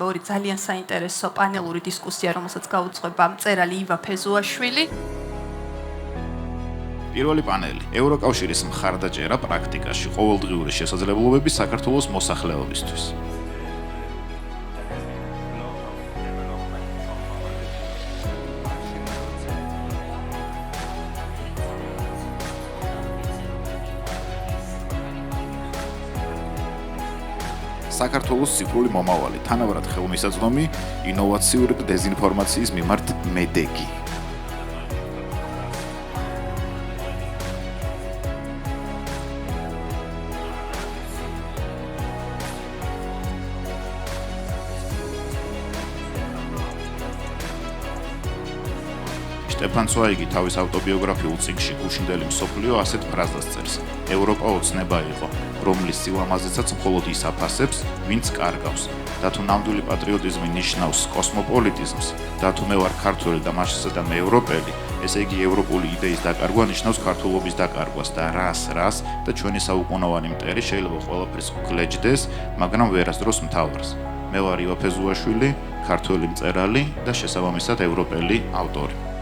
ორი ძალიან საინტერესო პანელური დისკუსია, რომელსაც გაუძღვება მწერალი ივა ფეზუაშვილი. პირველი პანელი: ევროკავშირის მხარდაჭერა პრაქტიკაში ყოველდღიური შესაძლებლობები საქართველოს მოსახლეობისთვის. საქართველოს ციფრული მომავალი, თანაბრად ხელმისაწვდომი ინოვაციური და დეზინფორმაციის მიმართ მედეგი. სტეფან ცვაიგი თავის ავტობიოგრაფიულ წიგნში გუშინდელი მსოფლიო ასეთ ფრაზას წერს: ევროპა ოცნება იყო, რომლის სილამაზეცაც მხოლოდ ის აფასებს, ვინც კარგავს. და თუ ნამდვილი პატრიოტიზმი ნიშნავს კოსმოპოლიტიზმს, და თუ მე ვარ ქართველი და მასშტაბ და მე ევროპელი, ესე იგი ევროპული იდეის დაკარგვა ნიშნავს ქართულობის დაკარგვას და რას და ჩვენი საუკუნოვანი მტერი შეიძლება ყველაფერს გლეჯდეს, მაგრამ ვერასდროს მთავარს. მე ვარ ივა ფეზუაშვილი, ქართველი მწერალი და შესაბამისად ევროპელი ავტორი.